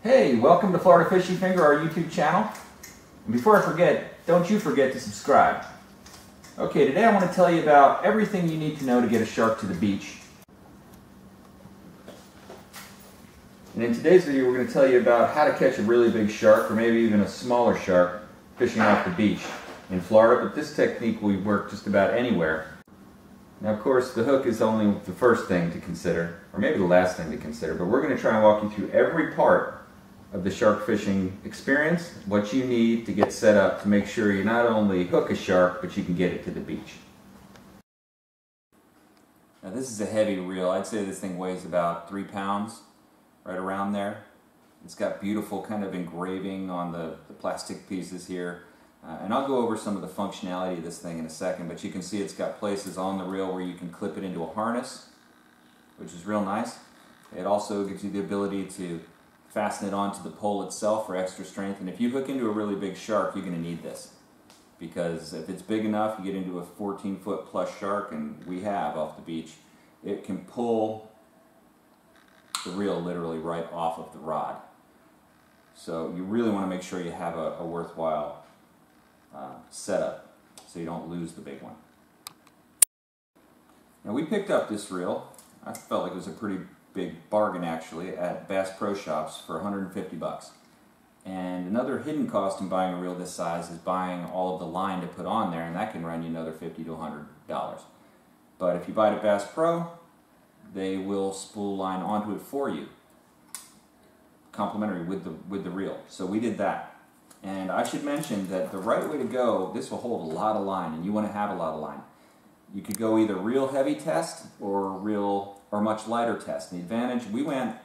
Hey, welcome to Florida Fishy Finger, our YouTube channel. And before I forget, don't you forget to subscribe. Okay, today I want to tell you about everything you need to know to get a shark to the beach. And in today's video, we're going to tell you about how to catch a really big shark, or maybe even a smaller shark, fishing off the beach in Florida. But this technique will work just about anywhere. Now, of course, the hook is only the first thing to consider, or maybe the last thing to consider, but we're going to try and walk you through every part of the shark fishing experience, what you need to get set up to make sure you not only hook a shark, but you can get it to the beach. Now, this is a heavy reel. I'd say this thing weighs about 3 pounds, right around there. It's got beautiful kind of engraving on the plastic pieces here. And I'll go over some of the functionality of this thing in a second, but you can see it's got places on the reel where you can clip it into a harness, which is real nice. It also gives you the ability to fasten it onto the pole itself for extra strength. And if you hook into a really big shark, you're going to need this. Because if it's big enough, you get into a 14-foot plus shark, and we have off the beach, it can pull the reel literally right off of the rod. So you really want to make sure you have a worthwhile setup so you don't lose the big one. Now, we picked up this reel. I felt like it was a pretty big bargain actually at Bass Pro Shops for 150 bucks. And another hidden cost in buying a reel this size is buying all of the line to put on there, and that can run you another $50 to $100. But if you buy it at Bass Pro, they will spool line onto it for you, complimentary with the reel. So we did that. And I should mention that the right way to go, this will hold a lot of line, and you want to have a lot of line. You could go either real heavy test or much lighter test. And the advantage, we went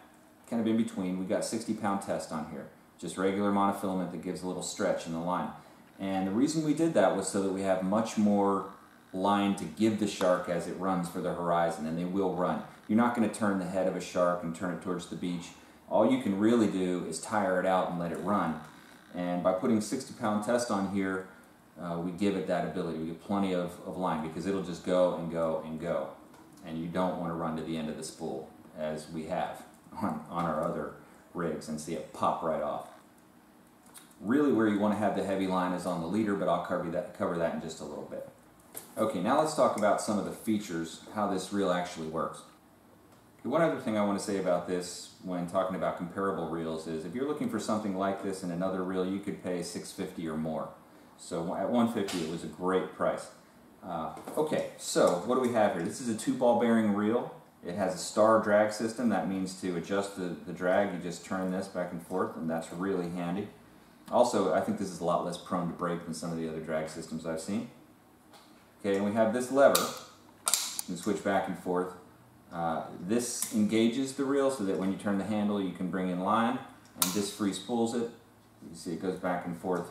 kind of in between. We got 60-pound test on here, just regular monofilament that gives a little stretch in the line. And the reason we did that was so that we have much more line to give the shark as it runs for the horizon, and they will run. You're not going to turn the head of a shark and turn it towards the beach. All you can really do is tire it out and let it run. And by putting 60-pound test on here, we give it that ability. We get plenty of line because it'll just go and go and go. And you don't want to run to the end of the spool, as we have on our other rigs, and see it pop right off. Really where you want to have the heavy line is on the leader, but I'll cover that in just a little bit. Okay, now let's talk about some of the features, how this reel actually works. One other thing I want to say about this when talking about comparable reels is if you're looking for something like this in another reel, you could pay $650 or more. So at $150 it was a great price. Okay, so what do we have here? This is a 2-ball bearing reel. It has a star drag system. That means to adjust the drag, you just turn this back and forth, and that's really handy. Also, I think this is a lot less prone to break than some of the other drag systems I've seen. Okay, and we have this lever. You can switch back and forth. This engages the reel so that when you turn the handle you can bring in line, and this free spools it. You can see it goes back and forth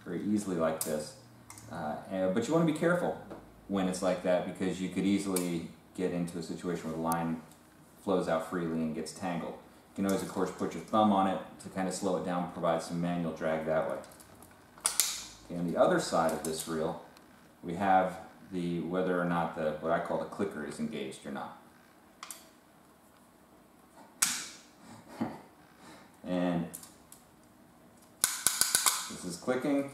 very easily like this. But you want to be careful when it's like that, because you could easily get into a situation where the line flows out freely and gets tangled. You can always, of course, put your thumb on it to kind of slow it down and provide some manual drag that way. Okay, on the other side of this reel, we have whether or not what I call the clicker is engaged or not. And this is clicking,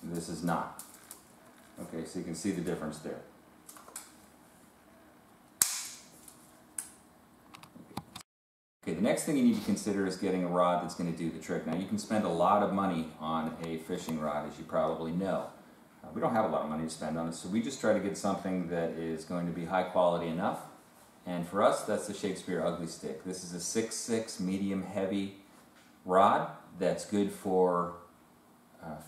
this is not. Okay, so you can see the difference there. Okay, the next thing you need to consider is getting a rod that's going to do the trick. Now, you can spend a lot of money on a fishing rod, as you probably know. We don't have a lot of money to spend on it, so we just try to get something that is going to be high quality enough. And for us, that's the Shakespeare Ugly Stick. This is a 6'6" medium heavy rod that's good for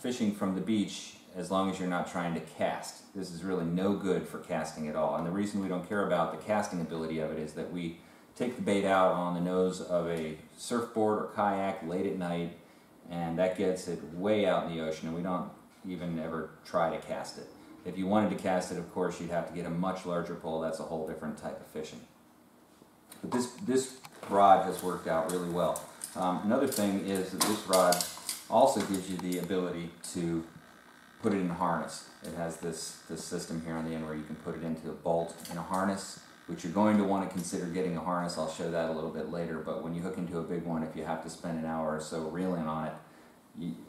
fishing from the beach as long as you're not trying to cast. This is really no good for casting at all. And the reason we don't care about the casting ability of it is that we take the bait out on the nose of a surfboard or kayak late at night, and that gets it way out in the ocean, and we don't even ever try to cast it. If you wanted to cast it, of course, you'd have to get a much larger pole. That's a whole different type of fishing. But this rod has worked out really well. Another thing is that this rod also gives you the ability to put it in a harness. It has this system here on the end where you can put it into a bolt in a harness which you're going to want to consider getting a harness. I'll show that a little bit later, but when you hook into a big one, if you have to spend an hour or so reeling on it,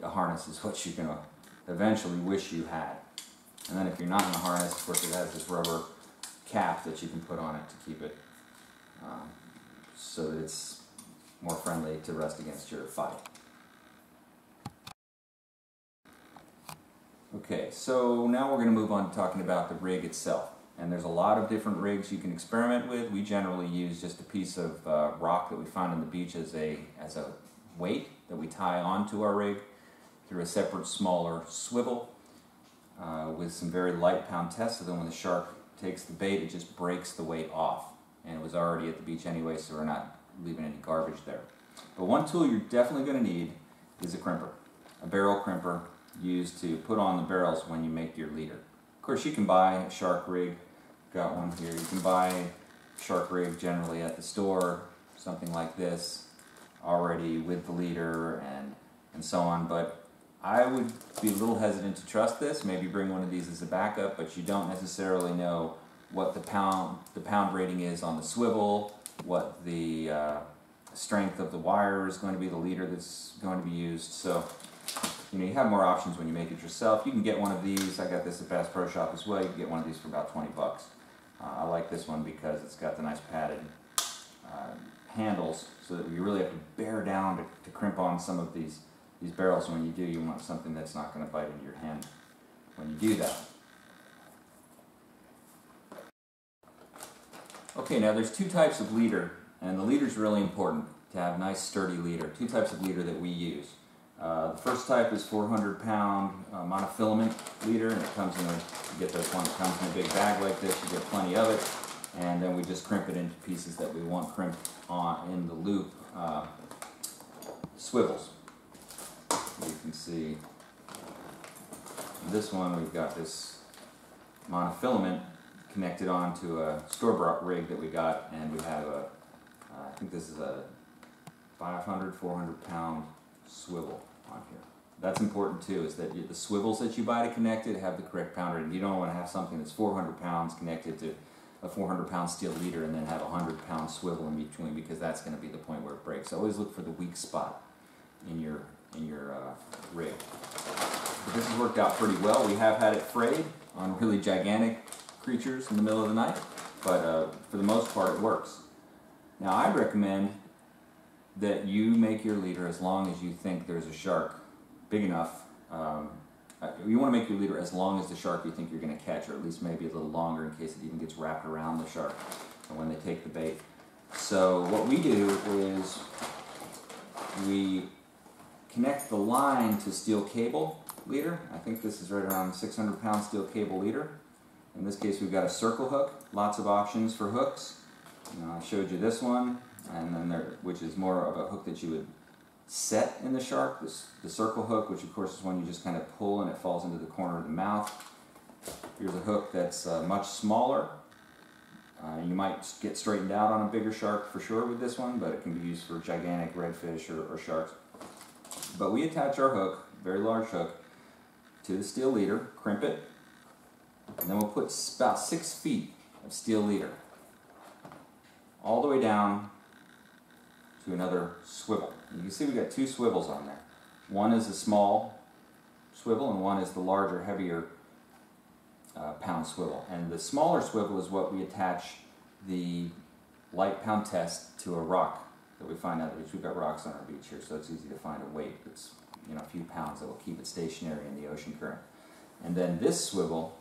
a harness is what you're going to eventually wish you had. And then if you're not in a harness, of course it has this rubber cap that you can put on it to keep it so that it's more friendly to rest against your fight. Okay, so now we're going to move on to talking about the rig itself. And there's a lot of different rigs you can experiment with. We generally use just a piece of rock that we find on the beach as a weight that we tie onto our rig through a separate smaller swivel with some very light pound tests, so then when the shark takes the bait, it just breaks the weight off. And it was already at the beach anyway, so we're not leaving any garbage there. But one tool you're definitely going to need is a crimper, a barrel crimper used to put on the barrels when you make your leader. Of course, you can buy a shark rig. Got one here. You can buy a shark rig generally at the store, something like this, already with the leader and so on. But I would be a little hesitant to trust this. Maybe bring one of these as a backup, but you don't necessarily know what the pound rating is on the swivel, what the strength of the wire is going to be, the leader that's going to be used. So, you know, you have more options when you make it yourself. You can get one of these. I got this at Bass Pro Shop as well. You can get one of these for about 20 bucks. I like this one because it's got the nice padded handles, so that you really have to bear down to crimp on some of these barrels. And when you do, you want something that's not going to bite into your hand when you do that. Okay, now there's two types of leader, and the leader is really important to have nice sturdy leader. Two types of leader that we use. The first type is 400-pound monofilament leader, and it comes in you get this one, it comes in a big bag like this, you get plenty of it, and then we just crimp it into pieces that we want crimped on in the loop swivels. You can see this one, we've got this monofilament connected onto a store-bought rig that we got, and we have I think this is a 400-pound swivel on here. That's important too, is that the swivels that you buy to connect it have the correct pound rating. You don't want to have something that's 400 pounds connected to a 400-pound steel leader and then have a 100-pound swivel in between, because that's going to be the point where it breaks. Always look for the weak spot in your rig. But this has worked out pretty well. We have had it frayed on really gigantic creatures in the middle of the night, but for the most part it works. Now I'd recommend that you make your leader as long as you think there's a shark big enough. You want to make your leader as long as the shark you think you're going to catch, or at least maybe a little longer in case it even gets wrapped around the shark when they take the bait. So what we do is we connect the line to steel cable leader. I think this is right around 600-pound steel cable leader. In this case we've got a circle hook, lots of options for hooks. I showed you this one, and then which is more of a hook that you would set in the shark, the circle hook, which of course is one you just kind of pull and it falls into the corner of the mouth. Here's a hook that's much smaller. You might get straightened out on a bigger shark for sure with this one, but it can be used for gigantic redfish or sharks. But we attach our hook, very large hook, to the steel leader, crimp it, and then we'll put about 6 feet of steel leader all the way down to another swivel. You can see we've got 2 swivels on there. One is a small swivel and one is the larger, heavier pound swivel. And the smaller swivel is what we attach the light pound test to a rock that we find out, because we've got rocks on our beach here, so it's easy to find a weight that's a few pounds that will keep it stationary in the ocean current. And then this swivel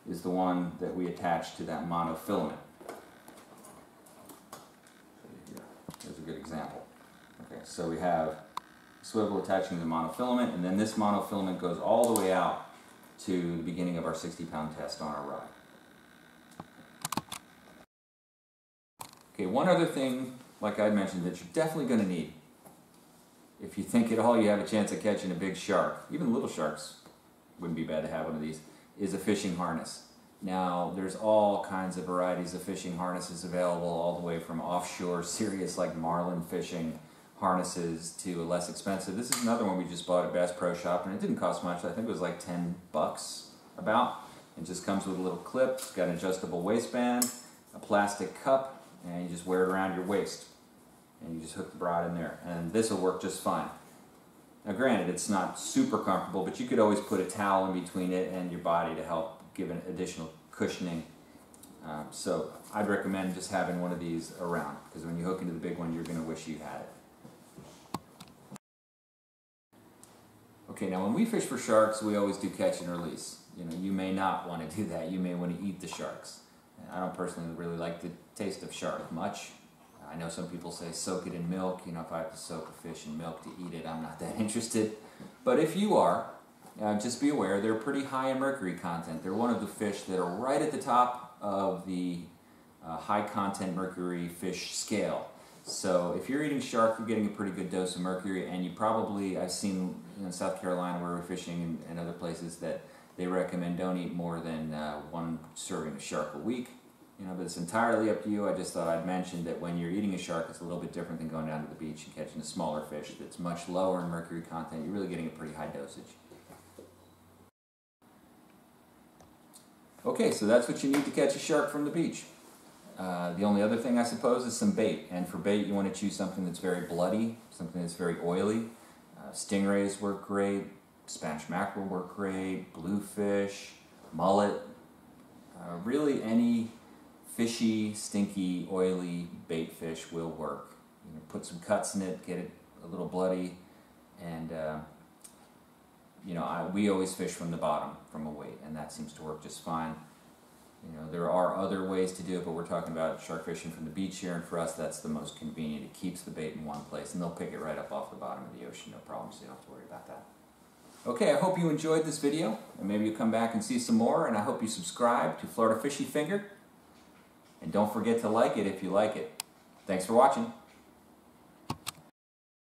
is the one that we attach to that monofilament. Here's a good example. Okay, so we have a swivel attaching to the monofilament, and then this monofilament goes all the way out to the beginning of our 60-pound test on our rod. Okay, one other thing, like I mentioned, that you're definitely going to need, if you think at all you have a chance of catching a big shark, even little sharks wouldn't be bad to have one of these, is a fishing harness. Now, there's all kinds of varieties of fishing harnesses available, all the way from offshore, serious like marlin fishing harnesses, to a less expensive. This is another one we just bought at Bass Pro Shop, and it didn't cost much. I think it was like 10 bucks about. It just comes with a little clip. It's got an adjustable waistband, a plastic cup, and you just wear it around your waist. And you just hook the rod in there, and this will work just fine. Now granted, it's not super comfortable, but you could always put a towel in between it and your body to help give an additional cushioning. So I'd recommend just having one of these around, because when you hook into the big one, you're going to wish you had it. Okay, now when we fish for sharks, we always do catch and release. You know, you may not want to do that. You may want to eat the sharks. I don't personally really like the taste of shark much. I know some people say soak it in milk. You know, if I have to soak a fish in milk to eat it, I'm not that interested. But if you are, just be aware they're pretty high in mercury content. They're one of the fish that are right at the top of the high content mercury fish scale. So if you're eating shark, you're getting a pretty good dose of mercury, and you probably, I've seen in South Carolina where we're fishing and other places that they recommend don't eat more than 1 serving of shark a week. You know, but it's entirely up to you. I just thought I'd mention that when you're eating a shark, it's a little bit different than going down to the beach and catching a smaller fish that's much lower in mercury content. You're really getting a pretty high dosage. Okay, so that's what you need to catch a shark from the beach. The only other thing, I suppose, is some bait. And for bait, you want to choose something that's very bloody, something that's very oily. Stingrays work great, Spanish mackerel work great, bluefish, mullet. Really any fishy, stinky, oily bait fish will work. You know, put some cuts in it, get it a little bloody, and you know, we always fish from the bottom, from a weight, and that seems to work just fine. You know, there are other ways to do it, but we're talking about shark fishing from the beach here, and for us that's the most convenient. It keeps the bait in one place, and they'll pick it right up off the bottom of the ocean, no problem, so you don't have to worry about that. Okay, I hope you enjoyed this video, and maybe you'll come back and see some more, and I hope you subscribe to Florida Fishy Finger. And don't forget to like it if you like it. Thanks for watching.